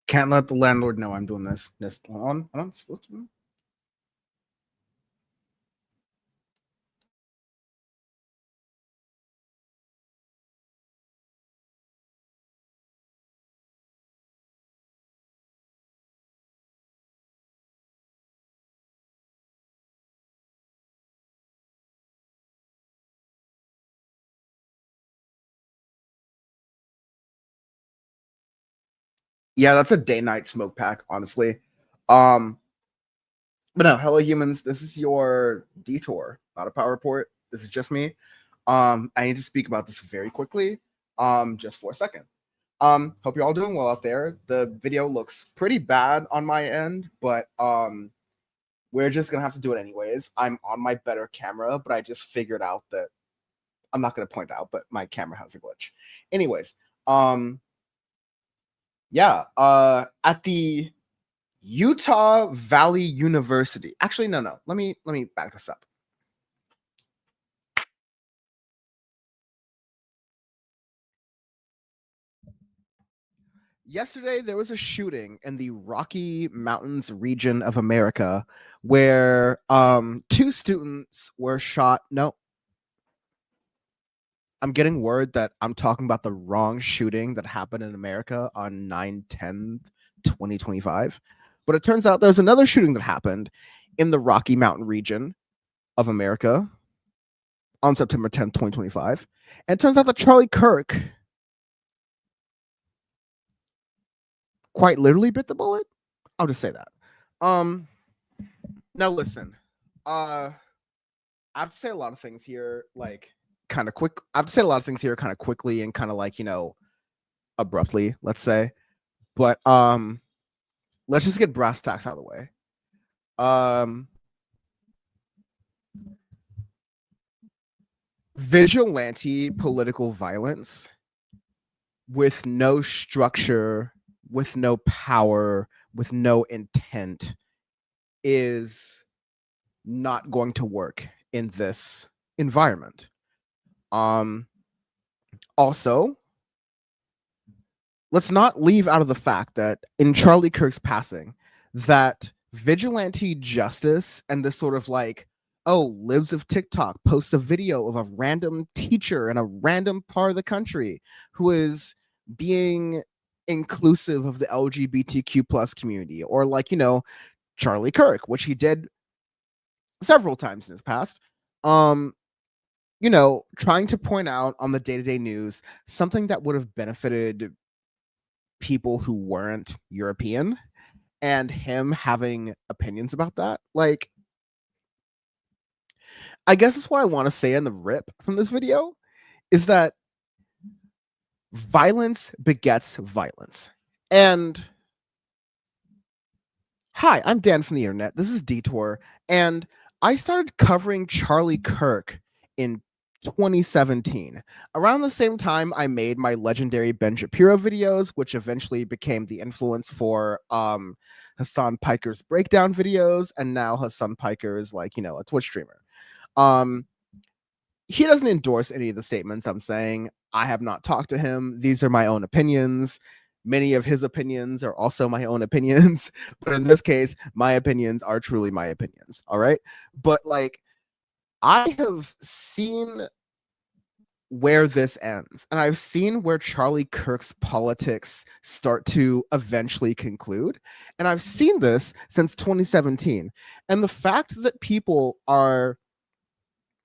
Can't let the landlord know I'm doing this. Just hold on. I'm supposed to. Yeah, that's a day-night smoke pack, honestly. Um, but no, hello humans. This is your detour, not a power report. This is just me. I need to speak about this very quickly. Just for a second. Hope you're all doing well out there. The video looks pretty bad on my end, but we're just gonna have to do it anyways. I'm on my better camera, but I just figured out that I'm not gonna point out, but my camera has a glitch. Anyways, yeah, at the Utah Valley University. Actually, no. Let me back this up. Yesterday, there was a shooting in the Rocky Mountains region of America where two students were shot. No, I'm getting word that I'm talking about the wrong shooting that happened in America on 9/10/2025. But it turns out there's another shooting that happened in the Rocky Mountain region of America on September 10th, 2025. And it turns out that Charlie Kirk quite literally bit the bullet. I'll just say that. Now listen, I have to say a lot of things here, like kind of quick. I have to say a lot of things here, kind of quickly and kind of like abruptly, let's say. But let's just get brass tacks out of the way. Vigilante political violence with no structure, with no power, with no intent is not going to work in this environment. Also, let's not leave out of the fact that in Charlie Kirk's passing, that vigilante justice and this sort of like, oh, Lives of TikTok posts a video of a random teacher in a random part of the country who is being inclusive of the LGBTQ plus community, or like, Charlie Kirk, which he did several times in his past. Trying to point out on the day-to-day news something that would have benefited people who weren't European, and him having opinions about that. Like, I guess that's what I want to say in the rip from this video is that violence begets violence. And hi, I'm Dan from the internet. This is Detour. And I started covering Charlie Kirk in 2017. Around the same time, I made my legendary Ben Shapiro videos, which eventually became the influence for Hassan Piker's breakdown videos. And now Hassan Piker is like, a Twitch streamer. He doesn't endorse any of the statements I'm saying. I have not talked to him. These are my own opinions. Many of his opinions are also my own opinions. But in this case, my opinions are truly my opinions. All right. But like, I have seen where this ends, and I've seen where Charlie Kirk's politics start to eventually conclude. And I've seen this since 2017. And the fact that people are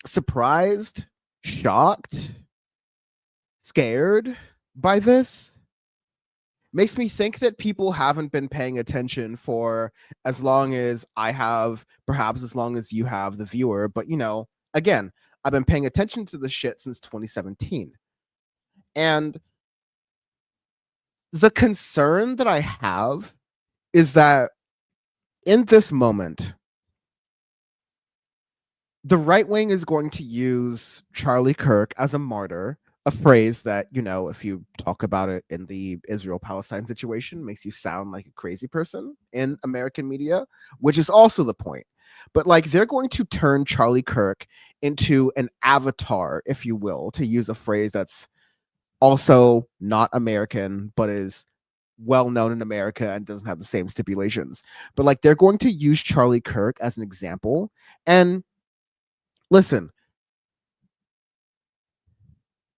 surprised, shocked, scared by this makes me think that people haven't been paying attention for as long as I have, perhaps as long as you have, the viewer. But, again, I've been paying attention to this shit since 2017. And the concern that I have is that in this moment, the right wing is going to use Charlie Kirk as a martyr, a phrase that, if you talk about it in the Israel-Palestine situation, makes you sound like a crazy person in American media, which is also the point. But like, they're going to turn Charlie Kirk into an avatar, if you will, to use a phrase that's also not American, but is well known in America and doesn't have the same stipulations. But like they're going to use Charlie Kirk as an example. And listen,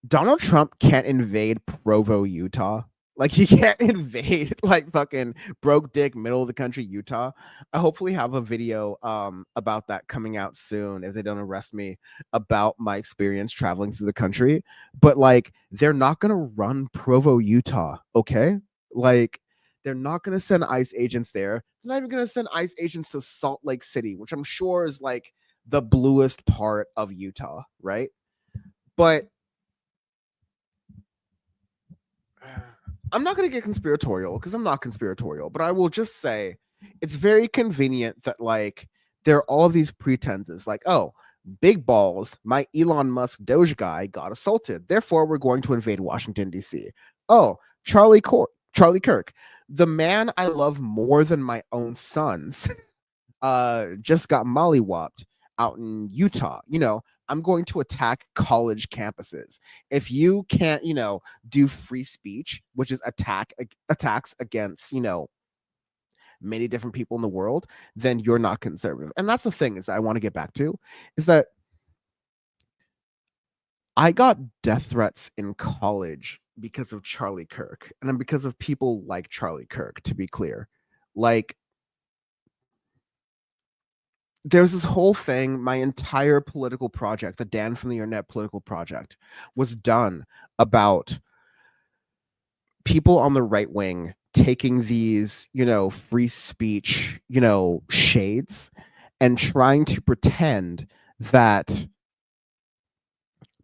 Donald Trump can't invade Provo, Utah. Like he can't invade like fucking broke dick middle of the country Utah. I hopefully have a video about that coming out soon if they don't arrest me, about my experience traveling through the country. But like they're not gonna run Provo, Utah, okay? Like they're not gonna send ICE agents there. They're not even gonna send ICE agents to Salt Lake City, which I'm sure is like the bluest part of Utah, right? But I'm not going to get conspiratorial because I'm not conspiratorial, but I will just say it's very convenient that like there are all of these pretenses like, oh, big balls, my Elon Musk Doge guy got assaulted. Therefore, we're going to invade Washington, D.C. Oh, Charlie Kirk, the man I love more than my own sons, just got mollywopped out in Utah. I'm going to attack college campuses. If you can't, do free speech, which is attacks against, many different people in the world, then you're not conservative. And that's the thing is that I want to get back to is that I got death threats in college because of Charlie Kirk and because of people like Charlie Kirk, to be clear. Like there's this whole thing, my entire political project, the Dan from the Internet political project, was done about people on the right wing taking these, free speech, shades and trying to pretend that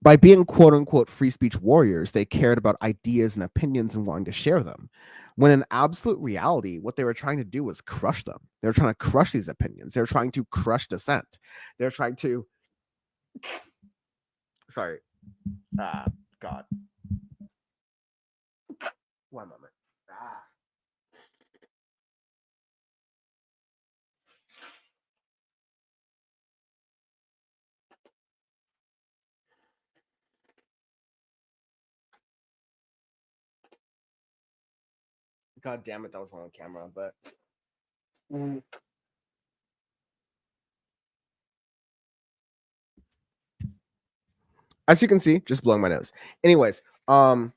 by being quote unquote free speech warriors, they cared about ideas and opinions and wanting to share them. When in absolute reality, what they were trying to do was crush them. They were trying to crush these opinions. They're trying to crush dissent. They're trying to, sorry, God. One moment. God damn it, that was on camera, but as you can see, just blowing my nose. Anyways, but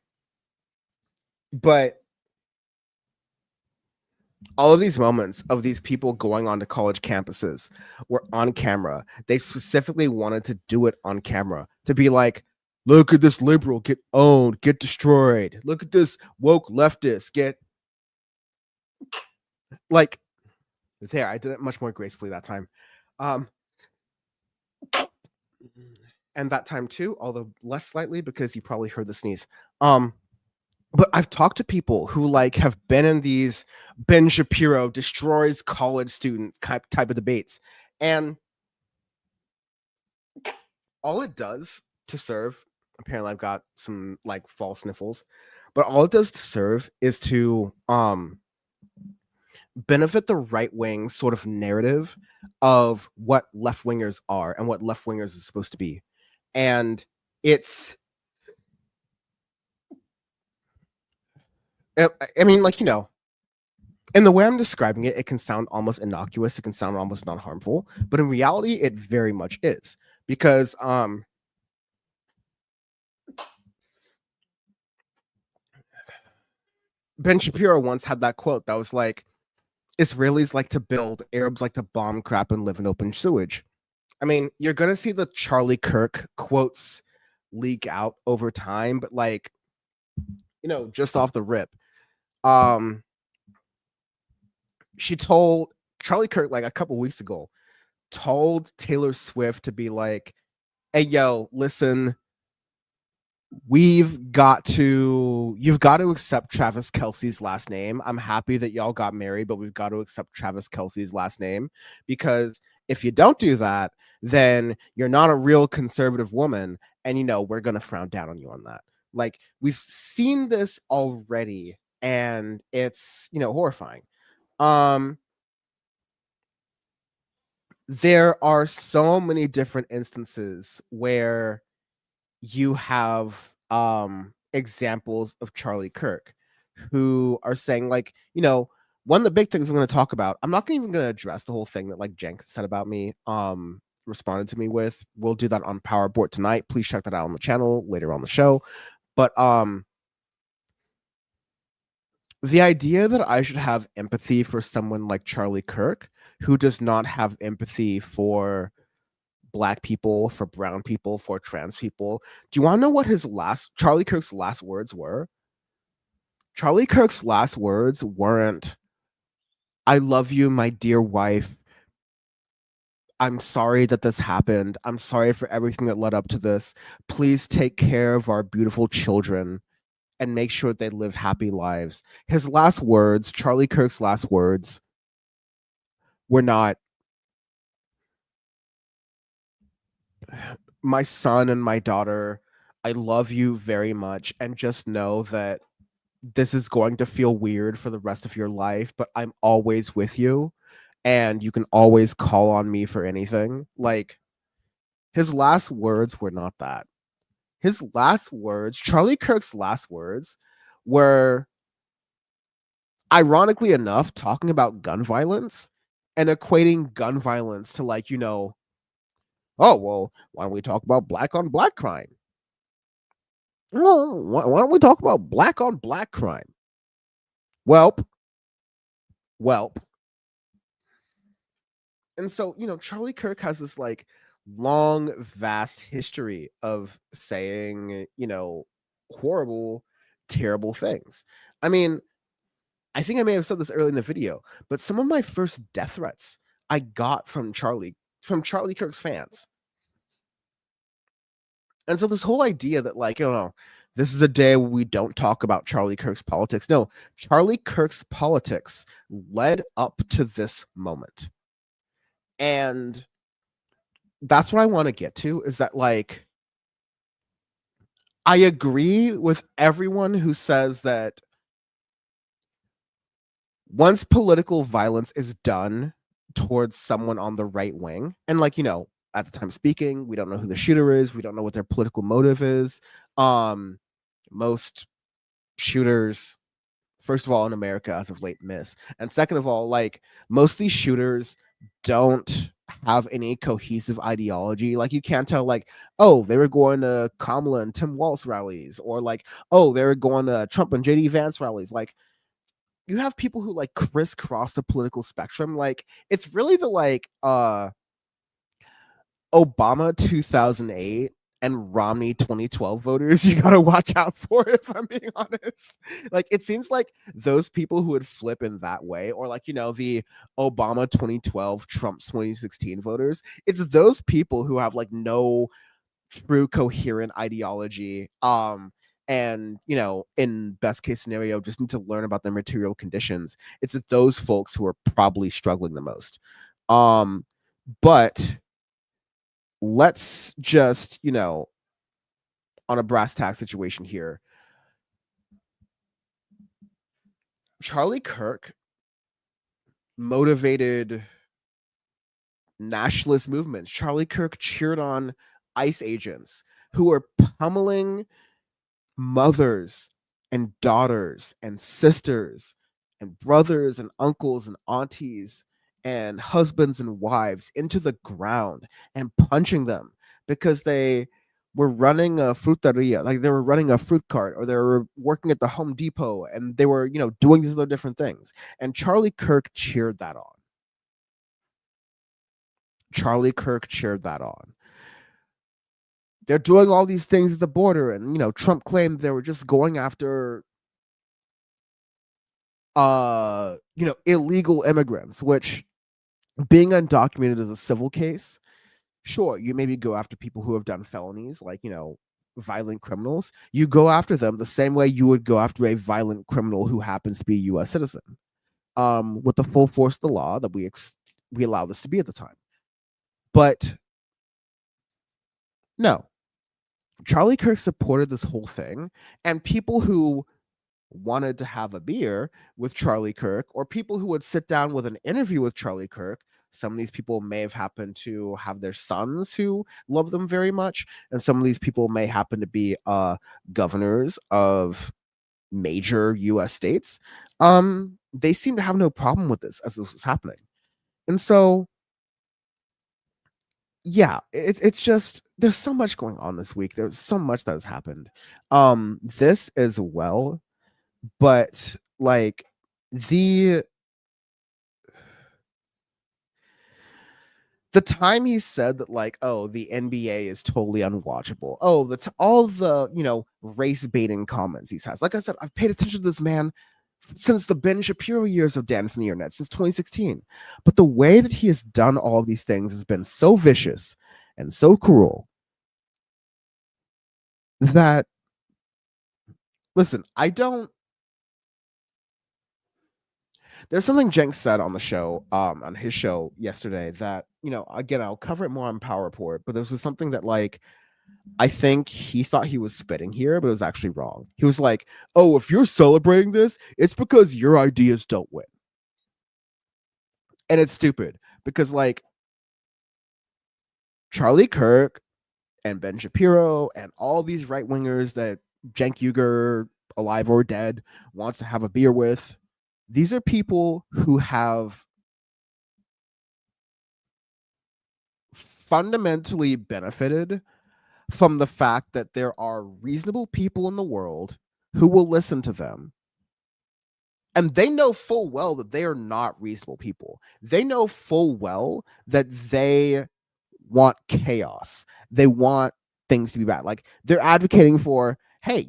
all of these moments of these people going on to college campuses were on camera. They specifically wanted to do it on camera to be like, look at this liberal get owned, get destroyed. Look at this woke leftist get like there. I did it much more gracefully that time. And that time too, although less slightly because you probably heard the sneeze. But I've talked to people who like have been in these Ben Shapiro destroys college student type of debates, and all it does to serve, apparently I've got some like false sniffles, but all it does to serve is to benefit the right wing sort of narrative of what left wingers are and what left wingers is supposed to be. And it's I mean, like, in the way I'm describing it, it can sound almost innocuous. It can sound almost not harmful, but in reality, it very much is because Ben Shapiro once had that quote that was like, "Israelis like to build, Arabs like to bomb crap and live in open sewage." I mean, you're gonna see the Charlie Kirk quotes leak out over time, but like, just off the rip, she told Charlie Kirk like a couple weeks ago, told Taylor Swift to be like, hey, yo, listen, you've got to accept Travis Kelce's last name. I'm happy that y'all got married, but we've got to accept Travis Kelce's last name, because if you don't do that, then you're not a real conservative woman, and we're gonna frown down on you on that. Like, we've seen this already, and it's horrifying. There are so many different instances where you have examples of Charlie Kirk who are saying, like, one of the big things I'm going to talk about, I'm not even going to address the whole thing that like Jenk said about me, responded to me with. We'll do that on Powerboard tonight. Please check that out on the channel later on the show. But the idea that I should have empathy for someone like Charlie Kirk, who does not have empathy for Black people, for brown people, for trans people. Do you want to know what Charlie Kirk's last words were? Charlie Kirk's last words weren't, "I love you, my dear wife. I'm sorry that this happened. I'm sorry for everything that led up to this. Please take care of our beautiful children and make sure they live happy lives." His last words, Charlie Kirk's last words, were not, "My son and my daughter, I love you very much, and just know that this is going to feel weird for the rest of your life, but I'm always with you, and you can always call on me for anything." Like, his last words were not that. His last words, Charlie Kirk's last words, were, ironically enough, talking about gun violence and equating gun violence to, like, "Oh, well, why don't we talk about black on black crime? Well, why don't we talk about black on black crime? Welp, welp." And so, Charlie Kirk has this like long, vast history of saying, horrible, terrible things. I mean, I think I may have said this earlier in the video, but some of my first death threats I got from Charlie Kirk's fans. And so this whole idea that, like, this is a day where we don't talk about Charlie Kirk's politics. No, Charlie Kirk's politics led up to this moment. And that's what I want to get to, is that, like, I agree with everyone who says that once political violence is done towards someone on the right wing, and, like, at the time speaking, we don't know who the shooter is, we don't know what their political motive is. Most shooters, first of all, in America as of late, miss, and second of all, like, most of these shooters don't have any cohesive ideology. Like, you can't tell, like, oh, they were going to Kamala and Tim Walz rallies, or like, oh, they were going to Trump and JD Vance rallies. Like, you have people who like crisscross the political spectrum. Like, it's really the like Obama 2008 and Romney 2012 voters you gotta watch out for, if I'm being honest. Like, it seems like those people who would flip in that way, or like, the Obama 2012, Trump 2016 voters, it's those people who have like no true coherent ideology, and in best case scenario just need to learn about their material conditions. It's those folks who are probably struggling the most. But let's just, on a brass tack situation here, Charlie Kirk motivated nationalist movements. Charlie Kirk cheered on ICE agents who were pummeling mothers and daughters and sisters and brothers and uncles and aunties and husbands and wives into the ground and punching them because they were running a fruteria, like they were running a fruit cart, or they were working at the Home Depot, and they were, doing these other different things. And Charlie Kirk cheered that on. Charlie Kirk cheered that on. They're doing all these things at the border, and Trump claimed they were just going after illegal immigrants, which, being undocumented is a civil case. Sure, you maybe go after people who have done felonies, like, violent criminals. You go after them the same way you would go after a violent criminal who happens to be a US citizen, with the full force of the law that we allow this to be at the time. But no, Charlie Kirk supported this whole thing, and people who wanted to have a beer with Charlie Kirk, or people who would sit down with an interview with Charlie Kirk, some of these people may have happened to have their sons who love them very much, and some of these people may happen to be governors of major US states, they seem to have no problem with this as this was happening. And so yeah, it's just there's so much going on this week. There's so much that has happened. This as well, but like the the time he said that, like, oh, the NBA is totally unwatchable. Oh, that's all the, race baiting comments he has. Like I said, I've paid attention to this man since the Ben Shapiro years of Dan from the Internet, since 2016. But the way that he has done all of these things has been so vicious and so cruel that, listen, there's something Jenks said on the show, on his show yesterday that, again, I'll cover it more on Power Report, but there was something that, like, I think he thought he was spitting here, but it was actually wrong. He was like, oh, if you're celebrating this, it's because your ideas don't win. And it's stupid because, like, Charlie Kirk and Ben Shapiro and all these right wingers that Cenk Uygur, alive or dead, wants to have a beer with, these are people who have fundamentally benefited from the fact that there are reasonable people in the world who will listen to them. And they know full well that they are not reasonable people. They know full well that they want chaos. They want things to be bad. Like, they're advocating for, hey,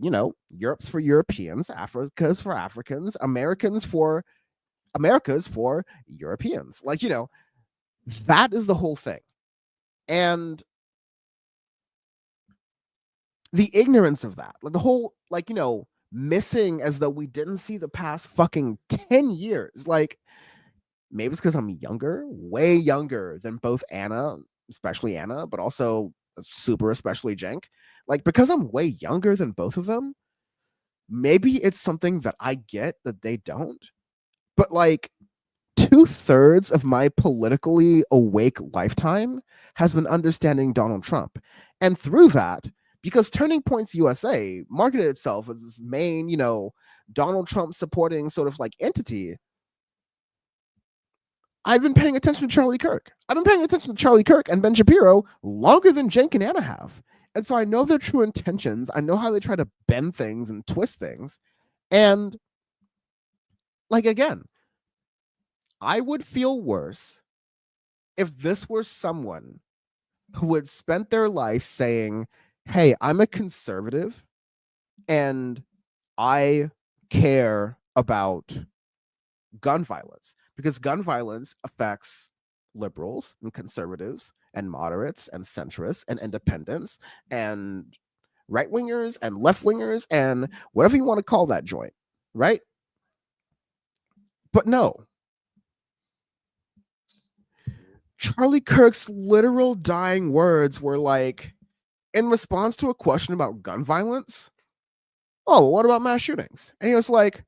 Europe's for Europeans, Africa's for Africans, America's for Europeans. Like, that is the whole thing. And the ignorance of that, like the whole, like, missing as though we didn't see the past fucking 10 years. Like, maybe it's because I'm younger, way younger than both Anna, especially Anna, but also super, especially Cenk. Like, because I'm way younger than both of them, maybe it's something that I get that they don't. But, like, 2/3 of my politically awake lifetime has been understanding Donald Trump. And through that, because Turning Points USA marketed itself as this main, Donald Trump supporting sort of like entity, I've been paying attention to Charlie Kirk. I've been paying attention to Charlie Kirk and Ben Shapiro longer than Cenk and Anna have. And so I know their true intentions. I know how they try to bend things and twist things. And, like, again, I would feel worse if this were someone who had spent their life saying, hey, I'm a conservative and I care about gun violence, because gun violence affects liberals and conservatives and moderates and centrists and independents and right wingers and left wingers and whatever you want to call that joint, right? But no, Charlie Kirk's literal dying words were like, in response to a question about gun violence, oh, what about mass shootings? And he was like,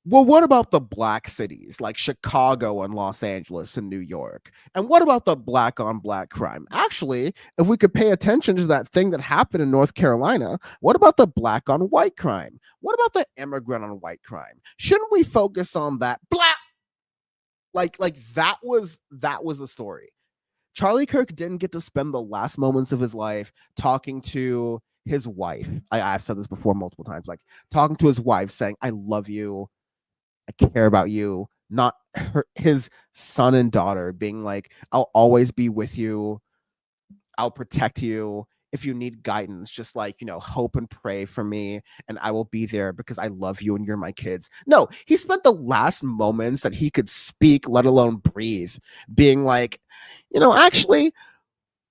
well, what about the black cities like Chicago and Los Angeles and New York? And what about the black on black crime? Actually, if we could pay attention to that thing that happened in North Carolina, what about the black on white crime? What about the immigrant on white crime? Shouldn't we focus on that? Black, like that was the story. Charlie Kirk didn't get to spend the last moments of his life talking to his wife. I've said this before multiple times, like talking to his wife saying, I love you, I care about you, not his son and daughter being like, I'll always be with you, I'll protect you. If you need guidance, just like, hope and pray for me and I will be there because I love you and you're my kids. No, he spent the last moments that he could speak, let alone breathe, being like, actually,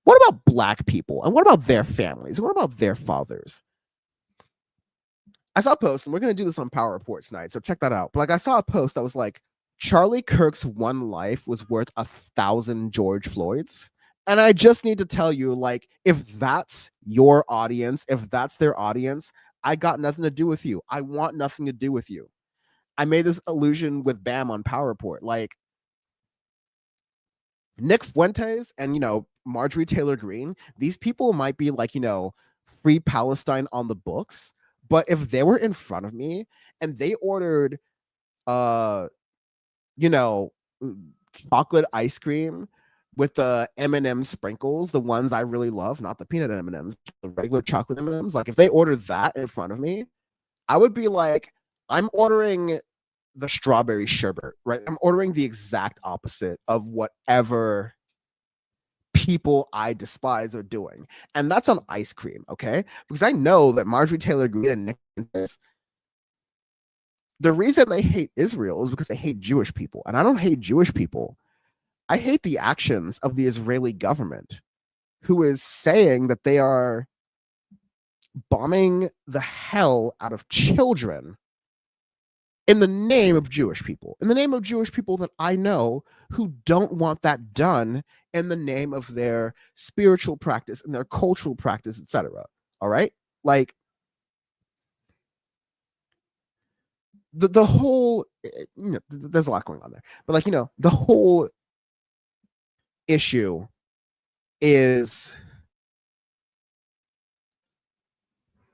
what about black people? And what about their families? And what about their fathers? I saw a post, and we're going to do this on Power Report tonight, so check that out. But, like, I saw a post that was like, Charlie Kirk's one life was worth 1,000 George Floyd's. And I just need to tell you, like, if that's your audience, if that's their audience, I got nothing to do with you. I want nothing to do with you. I made this allusion with Bam on Power Report. Like, Nick Fuentes and, Marjorie Taylor Greene, these people might be like, free Palestine on the books, But if they were in front of me and they ordered you know, chocolate ice cream with the M&M sprinkles, the ones I really love, not the peanut M&Ms, the regular chocolate M&Ms. Like if they ordered that in front of me, I would be like, I'm ordering the strawberry sherbet, right? I'm ordering the exact opposite of whatever people I despise are doing. And that's on ice cream, okay? Because I know that Marjorie Taylor Greene and Nick Fuentes, the reason they hate Israel is because they hate Jewish people. And I don't hate Jewish people. I hate the actions of the Israeli government, who is saying that they are bombing the hell out of children in the name of Jewish people, in the name of Jewish people that I know who don't want that done in the name of their spiritual practice and their cultural practice, etc. All right? Like the whole, there's a lot going on there. But like, the whole issue is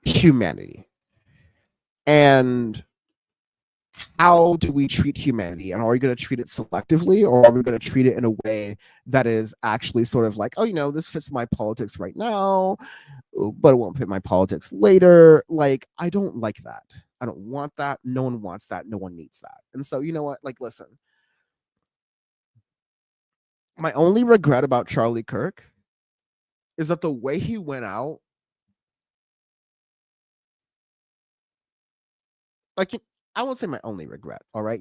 humanity. And how do we treat humanity? And are we going to treat it selectively, or are we going to treat it in a way that is actually sort of like, oh, this fits my politics right now, but it won't fit my politics later? Like, I don't like that. I don't want that. No one wants that. No one needs that. And so, you know what? Like, listen, my only regret about Charlie Kirk is that the way he went out, like, I won't say my only regret. All right.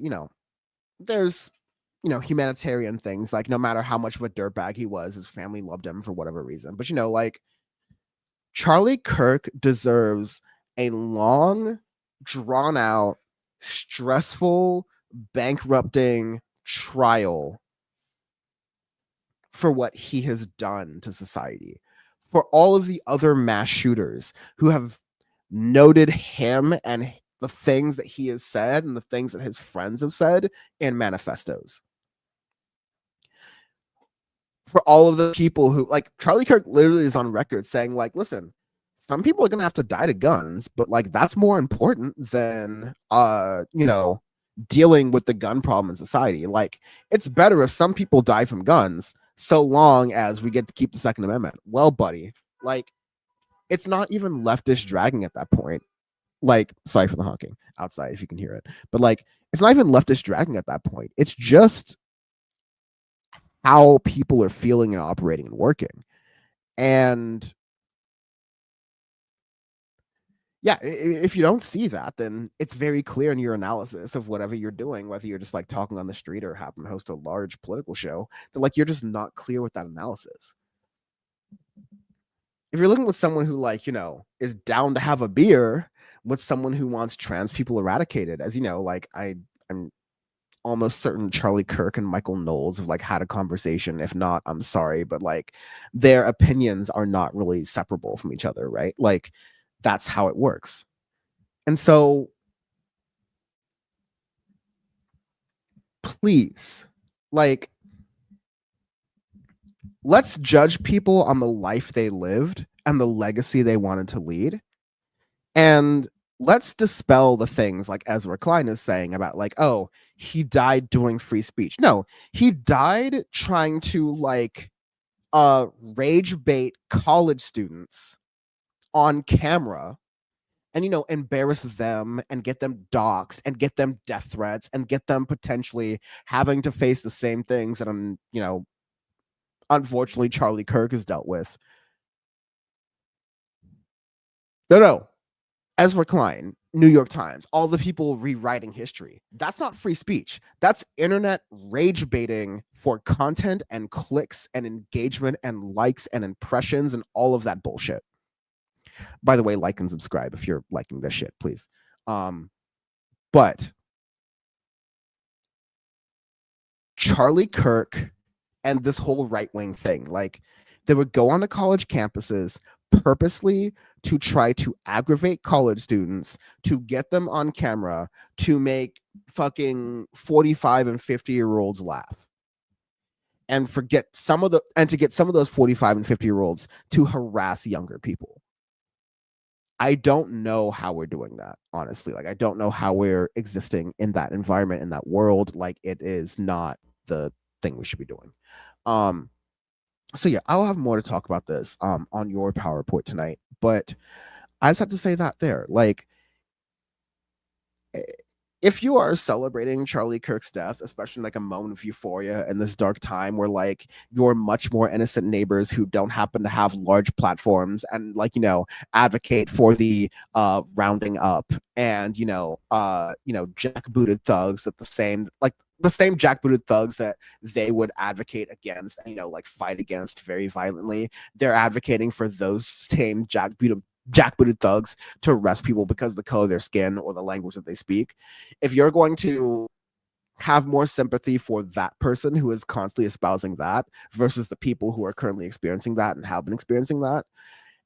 There's, humanitarian things, like no matter how much of a dirtbag he was, his family loved him for whatever reason. But, like, Charlie Kirk deserves a long, drawn out, stressful, bankrupting trial for what he has done to society. For all of the other mass shooters who have noted him and the things that he has said and the things that his friends have said in manifestos. For all of the people who, like, Charlie Kirk literally is on record saying, like, listen, some people are going to have to die to guns, but like, that's more important than, dealing with the gun problem in society. Like, it's better if some people die from guns so long as we get to keep the Second Amendment. Well, buddy, like, it's not even leftist dragging at that point. Like, sorry for the honking outside if you can hear it, but like, it's not even leftist dragging at that point. It's just how people are feeling and operating and working. And yeah, if you don't see that, then it's very clear in your analysis of whatever you're doing, whether you're just like talking on the street or happen to host a large political show, that like, you're just not clear with that analysis. If you're looking with someone who, like, is down to have a beer with someone who wants trans people eradicated, as like, I'm almost certain Charlie Kirk and Michael Knowles have like had a conversation. If not, I'm sorry, but like, their opinions are not really separable from each other, right? Like, that's how it works. And so please, like, let's judge people on the life they lived and the legacy they wanted to lead. And let's dispel the things like Ezra Klein is saying about like, oh, he died doing free speech. No, he died trying to like rage bait college students on camera and embarrass them and get them doxxed and get them death threats and get them potentially having to face the same things that unfortunately Charlie Kirk has dealt with. No. Ezra Klein, New York Times, all the people rewriting history. That's not free speech. That's internet rage baiting for content and clicks and engagement and likes and impressions and all of that bullshit. By the way, like and subscribe if you're liking this shit, please. But Charlie Kirk and this whole right-wing thing, like, they would go onto college campuses purposely to try to aggravate college students, to get them on camera, to make fucking 45 and 50-year-olds laugh. And to get some of those 45 and 50-year-olds to harass younger people. I don't know how we're doing that, honestly. Like, I don't know how we're existing in that environment, in that world. Like, it is not the thing we should be doing. Um, so yeah, I'll have more to talk about this on your PowerPoint tonight. But I just have to say that there, like, if you are celebrating Charlie Kirk's death, especially like a moment of euphoria in this dark time where like your much more innocent neighbors who don't happen to have large platforms and like, advocate for the rounding up and jackbooted thugs that the same jackbooted thugs that they would advocate against and like fight against very violently, they're advocating for those same jackbooted thugs to arrest people because of the color of their skin or the language that they speak. If you're going to have more sympathy for that person who is constantly espousing that versus the people who are currently experiencing that and have been experiencing that,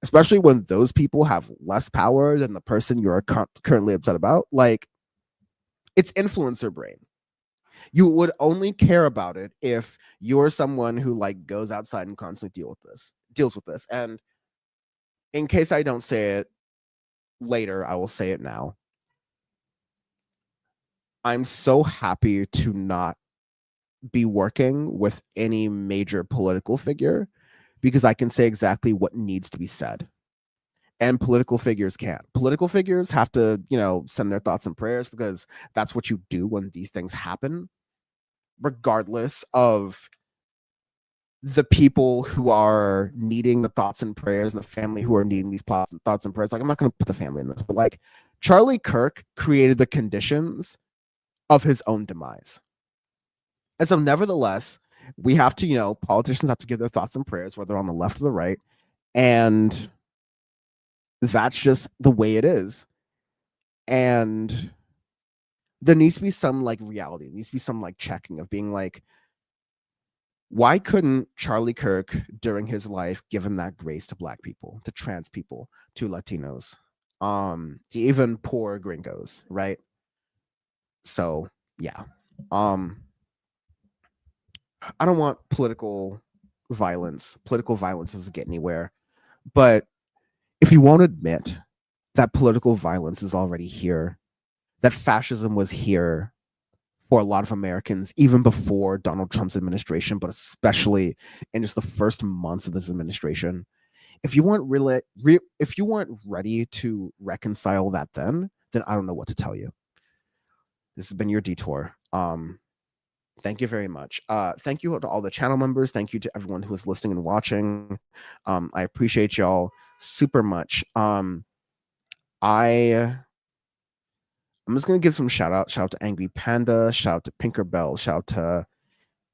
especially when those people have less power than the person you're currently upset about, like, it's influencer brain. You would only care about it if you're someone who like goes outside and constantly deals with this. And in case I don't say it later, I will say it now. I'm so happy to not be working with any major political figure because I can say exactly what needs to be said. And political figures can't. Political figures have to, send their thoughts and prayers because that's what you do when these things happen, regardless of the people who are needing the thoughts and prayers and the family who are needing these thoughts and prayers. Like, I'm not going to put the family in this, but like Charlie Kirk created the conditions of his own demise. And so, nevertheless, we have to, politicians have to give their thoughts and prayers, whether on the left or the right. And that's just the way it is. And there needs to be some like reality. There needs to be some like checking of being like, why couldn't Charlie Kirk during his life given that grace to Black people, to trans people, to Latinos, to even poor gringos, right? So yeah. I don't want political violence. Political violence doesn't get anywhere. But if you won't admit that political violence is already here, that fascism was here for a lot of Americans, even before Donald Trump's administration, but especially in just the first months of this administration. If you weren't if you weren't ready to reconcile that, then I don't know what to tell you. This has been your detour. Thank you very much. Thank you to all the channel members. Thank you to everyone who is listening and watching. I appreciate y'all super much. I'm just gonna give some shout out to Angry Panda, shout out to Pinkerbell, shout out to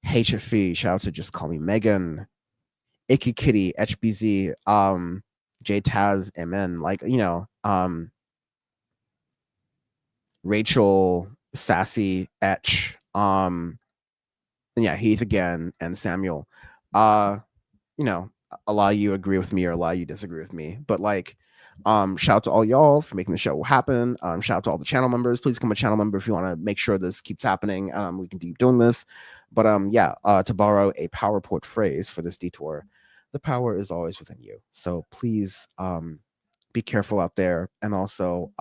HFE, shout out to Just Call Me Megan, Icky Kitty, HBZ, J Taz, MN, like, Rachel, Sassy, Etch, and yeah, Heath again, and Samuel. A lot of you agree with me or a lot of you disagree with me, but like, shout out to all y'all for making the show happen. Shout out to all the channel members. Please become a channel member if you want to make sure this keeps happening. We can keep doing this. But to borrow a PowerPoint phrase for this detour, the power is always within you. So please be careful out there. And also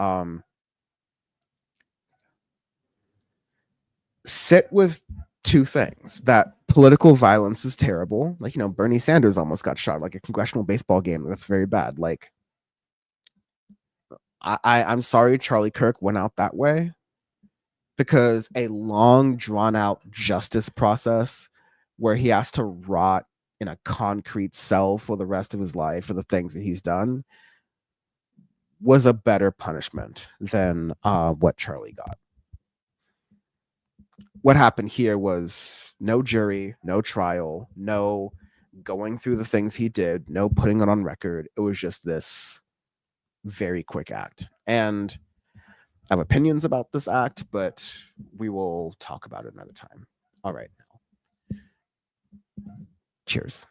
sit with two things: that political violence is terrible. Like, Bernie Sanders almost got shot like a congressional baseball game. That's very bad. Like, I'm sorry Charlie Kirk went out that way, because a long drawn out justice process where he has to rot in a concrete cell for the rest of his life for the things that he's done was a better punishment than what Charlie got. What happened here was no jury, no trial, no going through the things he did, no putting it on record. It was just this very quick act. And I have opinions about this act, but we will talk about it another time. All right. Cheers.